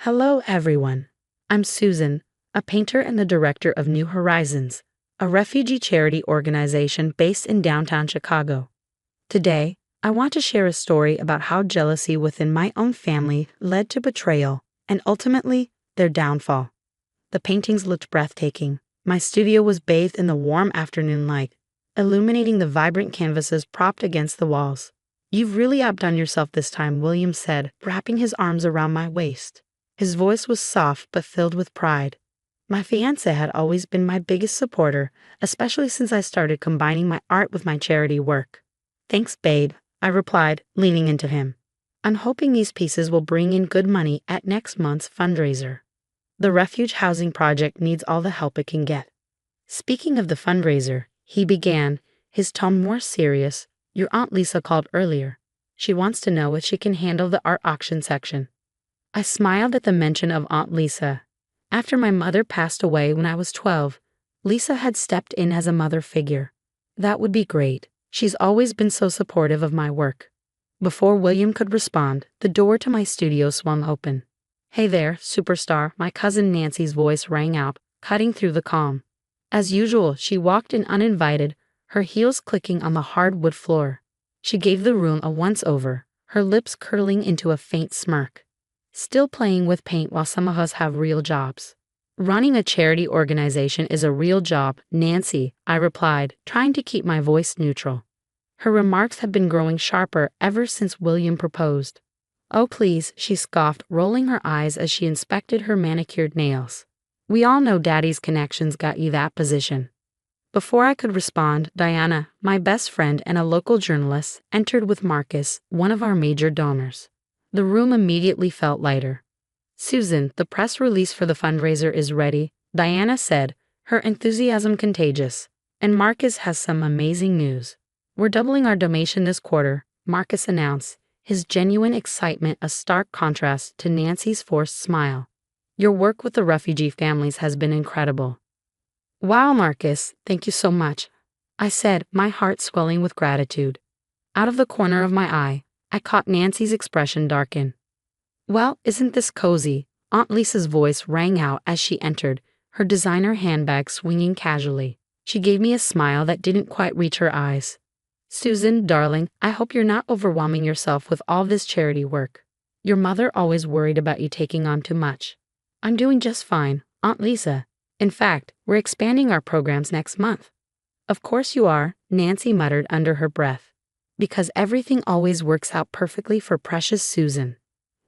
Hello, everyone. I'm Susan, a painter and the director of New Horizons, a refugee charity organization based in downtown Chicago. Today, I want to share a story about how jealousy within my own family led to betrayal and ultimately their downfall. The paintings looked breathtaking. My studio was bathed in the warm afternoon light, illuminating the vibrant canvases propped against the walls. "You've really outdone yourself this time," William said, wrapping his arms around my waist. His voice was soft but filled with pride. My fiancé had always been my biggest supporter, especially since I started combining my art with my charity work. "Thanks, babe," I replied, leaning into him. "I'm hoping these pieces will bring in good money at next month's fundraiser. The refuge housing project needs all the help it can get." "Speaking of the fundraiser," he began, his tone more serious, "your Aunt Lisa called earlier. She wants to know if she can handle the art auction section." I smiled at the mention of Aunt Lisa. After my mother passed away when I was 12, Lisa had stepped in as a mother figure. "That would be great. She's always been so supportive of my work." Before William could respond, the door to my studio swung open. "Hey there, superstar," my cousin Nancy's voice rang out, cutting through the calm. As usual, she walked in uninvited, her heels clicking on the hardwood floor. She gave the room a once-over, her lips curling into a faint smirk. "Still playing with paint while some of us have real jobs." "Running a charity organization is a real job, Nancy," I replied, trying to keep my voice neutral. Her remarks had been growing sharper ever since William proposed. "Oh please," she scoffed, rolling her eyes as she inspected her manicured nails. "We all know Daddy's connections got you that position." Before I could respond, Diana, my best friend and a local journalist, entered with Marcus, one of our major donors. The room immediately felt lighter. "Susan, the press release for the fundraiser is ready," Diana said, her enthusiasm contagious. "And Marcus has some amazing news. We're doubling our donation this quarter," Marcus announced, his genuine excitement a stark contrast to Nancy's forced smile. "Your work with the refugee families has been incredible." "Wow, Marcus, thank you so much," I said, my heart swelling with gratitude. Out of the corner of my eye, I caught Nancy's expression darken. "Well, isn't this cozy?" Aunt Lisa's voice rang out as she entered, her designer handbag swinging casually. She gave me a smile that didn't quite reach her eyes. "Susan, darling, I hope you're not overwhelming yourself with all this charity work. Your mother always worried about you taking on too much." "I'm doing just fine, Aunt Lisa. In fact, we're expanding our programs next month." "Of course you are," Nancy muttered under her breath. "Because everything always works out perfectly for precious Susan."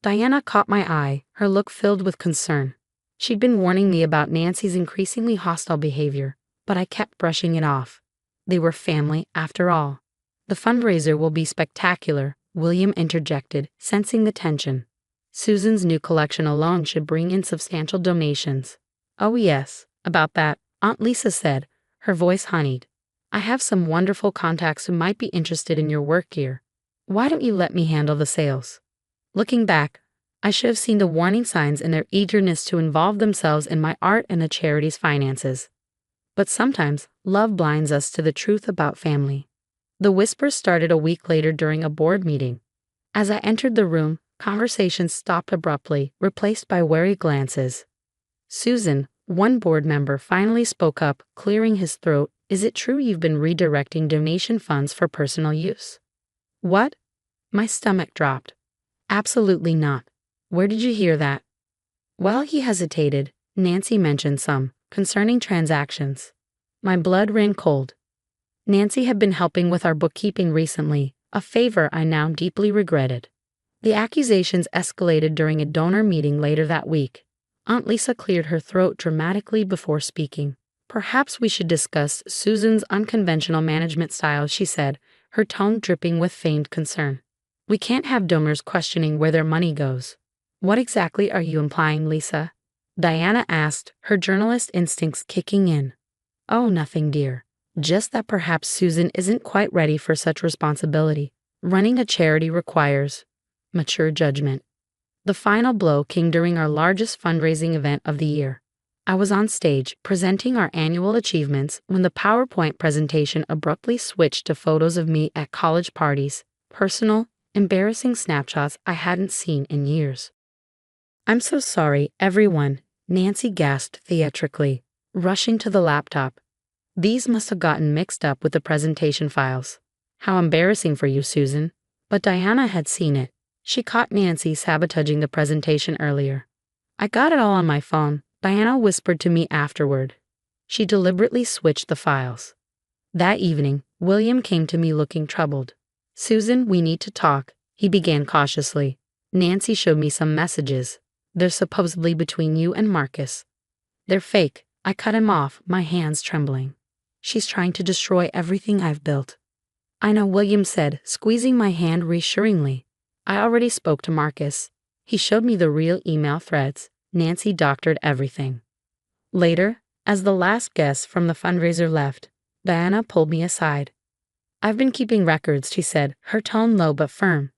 Diana caught my eye, her look filled with concern. She'd been warning me about Nancy's increasingly hostile behavior, but I kept brushing it off. They were family, after all. "The fundraiser will be spectacular," William interjected, sensing the tension. "Susan's new collection alone should bring in substantial donations." "Oh yes, about that," Aunt Lisa said, her voice honeyed. "I have some wonderful contacts who might be interested in your work here. Why don't you let me handle the sales?" Looking back, I should have seen the warning signs in their eagerness to involve themselves in my art and the charity's finances. But sometimes, love blinds us to the truth about family. The whispers started a week later during a board meeting. As I entered the room, conversations stopped abruptly, replaced by wary glances. "Susan," one board member finally spoke up, clearing his throat, "is it true you've been redirecting donation funds for personal use?" "What?" My stomach dropped. "Absolutely not. Where did you hear that?" While he hesitated, Nancy mentioned some, concerning transactions. My blood ran cold. Nancy had been helping with our bookkeeping recently, a favor I now deeply regretted. The accusations escalated during a donor meeting later that week. Aunt Lisa cleared her throat dramatically before speaking. "Perhaps we should discuss Susan's unconventional management style," she said, her tone dripping with feigned concern. "We can't have donors questioning where their money goes." "What exactly are you implying, Lisa?" Diana asked, her journalist instincts kicking in. "Oh, nothing, dear. Just that perhaps Susan isn't quite ready for such responsibility. Running a charity requires mature judgment." The final blow came during our largest fundraising event of the year. I was on stage presenting our annual achievements when the PowerPoint presentation abruptly switched to photos of me at college parties, personal, embarrassing snapshots I hadn't seen in years. I'm so sorry, everyone, Nancy gasped theatrically, rushing to the laptop. These must have gotten mixed up with the presentation files. How embarrassing for you, Susan. But Diana had seen it. She caught Nancy sabotaging the presentation earlier. I got it all on my phone, Diana whispered to me afterward. She deliberately switched the files. That evening, William came to me looking troubled. Susan, we need to talk, he began cautiously. Nancy showed me some messages. They're supposedly between you and Marcus. They're fake. I cut him off, my hands trembling. She's trying to destroy everything I've built. I know, William said, squeezing my hand reassuringly. I already spoke to Marcus. He showed me the real email threads. Nancy doctored everything. Later, as the last guest from the fundraiser left, Diana pulled me aside. I've been keeping records, she said, her tone low but firm.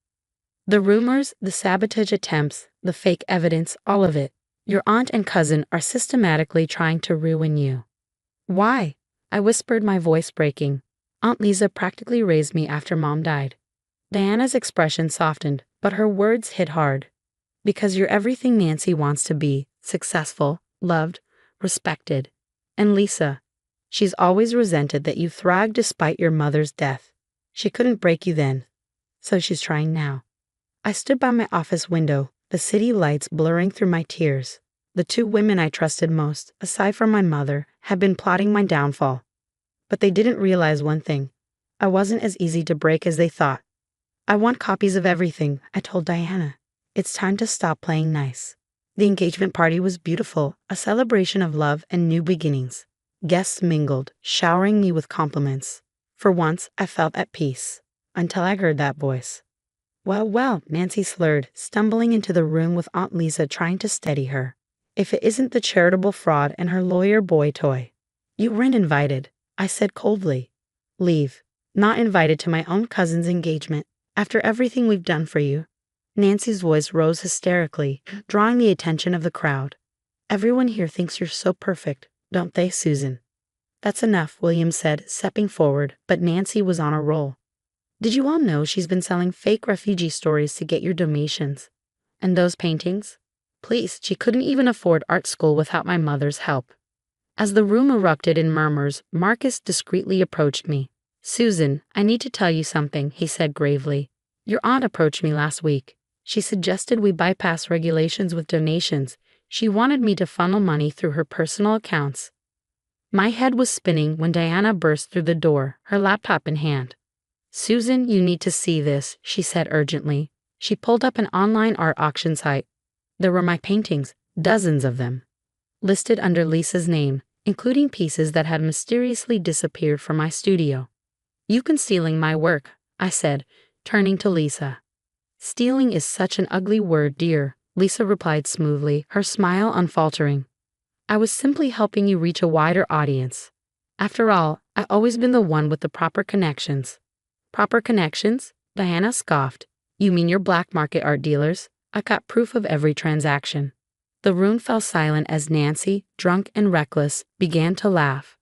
The rumors, the sabotage attempts, the fake evidence, all of it. Your aunt and cousin are systematically trying to ruin you. Why? I whispered, my voice breaking. Aunt Lisa practically raised me after Mom died. Diana's expression softened, but her words hit hard. Because you're everything Nancy wants to be, successful, loved, respected. And Lisa, she's always resented that you thrived despite your mother's death. She couldn't break you then, so she's trying now. I stood by my office window, the city lights blurring through my tears. The two women I trusted most, aside from my mother, had been plotting my downfall. But they didn't realize one thing. I wasn't as easy to break as they thought. I want copies of everything, I told Diana. It's time to stop playing nice. The engagement party was beautiful, a celebration of love and new beginnings. Guests mingled, showering me with compliments. For once, I felt at peace, until I heard that voice. Well, Nancy slurred, stumbling into the room with Aunt Lisa trying to steady her. If it isn't the charitable fraud and her lawyer boy toy. You weren't invited, I said coldly. Leave. Not invited to my own cousin's engagement, after everything we've done for you. Nancy's voice rose hysterically, drawing the attention of the crowd. Everyone here thinks you're so perfect, don't they, Susan? That's enough, William said, stepping forward, but Nancy was on a roll. Did you all know she's been selling fake refugee stories to get your donations? And those paintings? Please, she couldn't even afford art school without my mother's help. As the room erupted in murmurs, Marcus discreetly approached me. Susan, I need to tell you something, he said gravely. Your aunt approached me last week. She suggested we bypass regulations with donations. She wanted me to funnel money through her personal accounts. My head was spinning when Diana burst through the door, her laptop in hand. Susan, you need to see this, she said urgently. She pulled up an online art auction site. There were my paintings, dozens of them, listed under Lisa's name, including pieces that had mysteriously disappeared from my studio. You can stealing my work, I said, turning to Lisa. Stealing is such an ugly word, dear, Lisa replied smoothly, her smile unfaltering. I was simply helping you reach a wider audience. After all, I've always been the one with the proper connections. Proper connections? Diana scoffed. You mean your black market art dealers? I got proof of every transaction. The room fell silent as Nancy, drunk and reckless, began to laugh.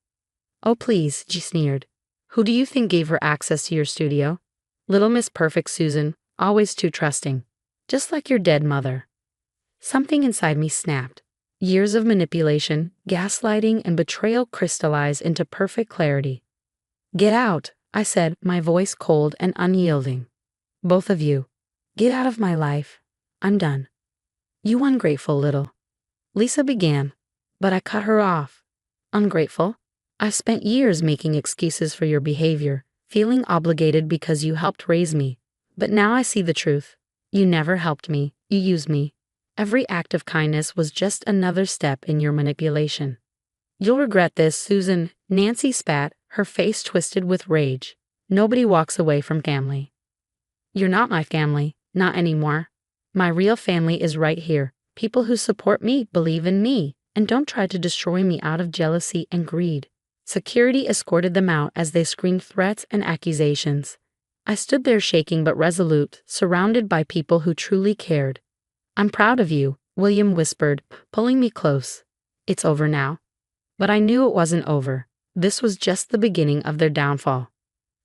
Oh please, she sneered. Who do you think gave her access to your studio? Little Miss Perfect Susan, always too trusting. Just like your dead mother. Something inside me snapped. Years of manipulation, gaslighting, and betrayal crystallized into perfect clarity. Get out, I said, my voice cold and unyielding. Both of you. Get out of my life. I'm done. You ungrateful little. Lisa began, but I cut her off. Ungrateful? I've spent years making excuses for your behavior, feeling obligated because you helped raise me. But now I see the truth. You never helped me. You used me. Every act of kindness was just another step in your manipulation. You'll regret this, Susan. Nancy spat, her face twisted with rage. Nobody walks away from family. You're not my family, not anymore. My real family is right here. People who support me, believe in me, and don't try to destroy me out of jealousy and greed. Security escorted them out as they screamed threats and accusations. I stood there shaking but resolute, surrounded by people who truly cared. I'm proud of you, William whispered, pulling me close. It's over now. But I knew it wasn't over. This was just the beginning of their downfall.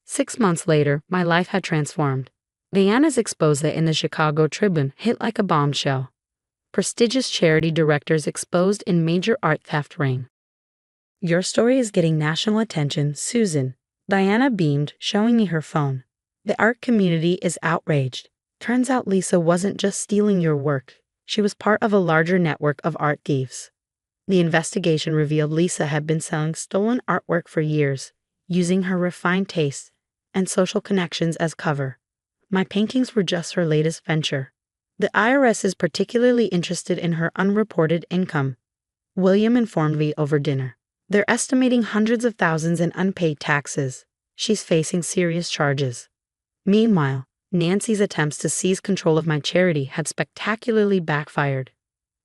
6 months later, my life had transformed. Diana's expose in the Chicago Tribune hit like a bombshell. prestigious charity directors exposed in major art theft ring. Your story is getting national attention, Susan. Diana beamed, showing me her phone. The art community is outraged. Turns out Lisa wasn't just stealing your work. She was part of a larger network of art thieves. The investigation revealed Lisa had been selling stolen artwork for years, using her refined tastes and social connections as cover. My paintings were just her latest venture. The IRS is particularly interested in her unreported income, William informed me over dinner. They're estimating hundreds of thousands in unpaid taxes. She's facing serious charges. Meanwhile, Nancy's attempts to seize control of my charity had spectacularly backfired.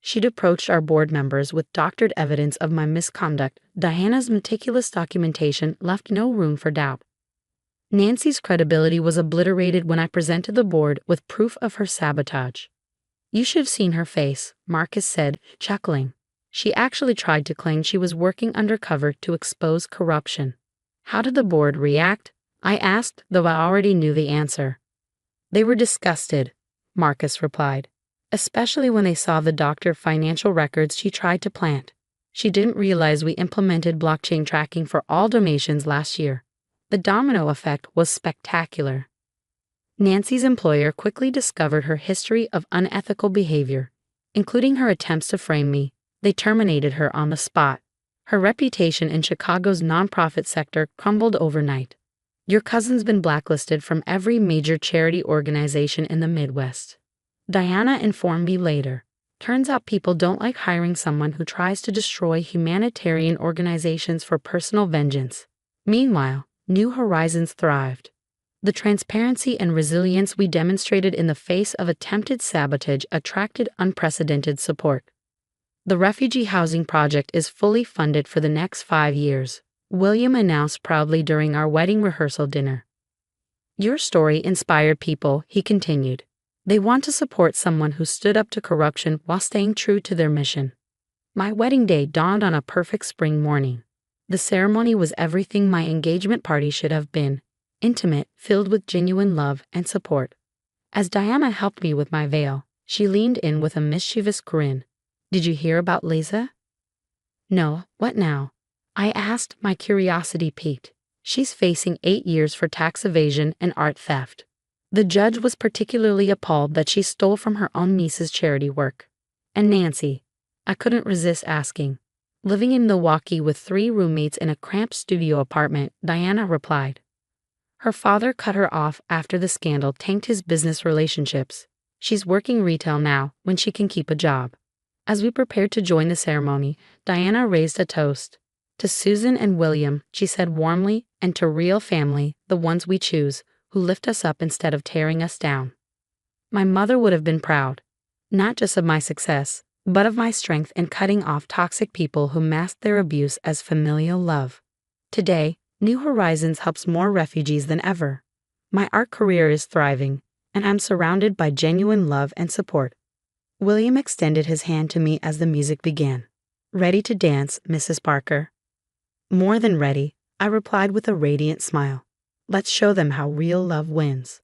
She'd approached our board members with doctored evidence of my misconduct. Diana's meticulous documentation left no room for doubt. Nancy's credibility was obliterated when I presented the board with proof of her sabotage. You should have seen her face, Marcus said, chuckling. She actually tried to claim she was working undercover to expose corruption. How did the board react? I asked, though I already knew the answer. They were disgusted, Marcus replied, especially when they saw the doctored financial records she tried to plant. She didn't realize we implemented blockchain tracking for all donations last year. The domino effect was spectacular. Nancy's employer quickly discovered her history of unethical behavior, including her attempts to frame me. They terminated her on the spot. Her reputation in Chicago's nonprofit sector crumbled overnight. Your cousin's been blacklisted from every major charity organization in the Midwest. Diana informed me later. Turns out people don't like hiring someone who tries to destroy humanitarian organizations for personal vengeance. Meanwhile, New Horizons thrived. The transparency and resilience we demonstrated in the face of attempted sabotage attracted unprecedented support. The refugee housing project is fully funded for the next 5 years, William announced proudly during our wedding rehearsal dinner. Your story inspired people, he continued. They want to support someone who stood up to corruption while staying true to their mission. My wedding day dawned on a perfect spring morning. The ceremony was everything my engagement party should have been, intimate, filled with genuine love and support. As Diana helped me with my veil, she leaned in with a mischievous grin. Did you hear about Lisa? No, what now? I asked, my curiosity piqued. She's facing 8 years for tax evasion and art theft. The judge was particularly appalled that she stole from her own niece's charity work. And Nancy? I couldn't resist asking. Living in Milwaukee with 3 roommates in a cramped studio apartment, Diana replied. Her father cut her off after the scandal tanked his business relationships. She's working retail now when she can keep a job. As we prepared to join the ceremony, Diana raised a toast. To Susan and William, she said warmly, and to real family, the ones we choose, who lift us up instead of tearing us down. My mother would have been proud, not just of my success, but of my strength in cutting off toxic people who masked their abuse as familial love. Today, New Horizons helps more refugees than ever. My art career is thriving, and I'm surrounded by genuine love and support. William extended his hand to me as the music began. Ready to dance, Mrs. Parker? More than ready, I replied with a radiant smile. Let's show them how real love wins.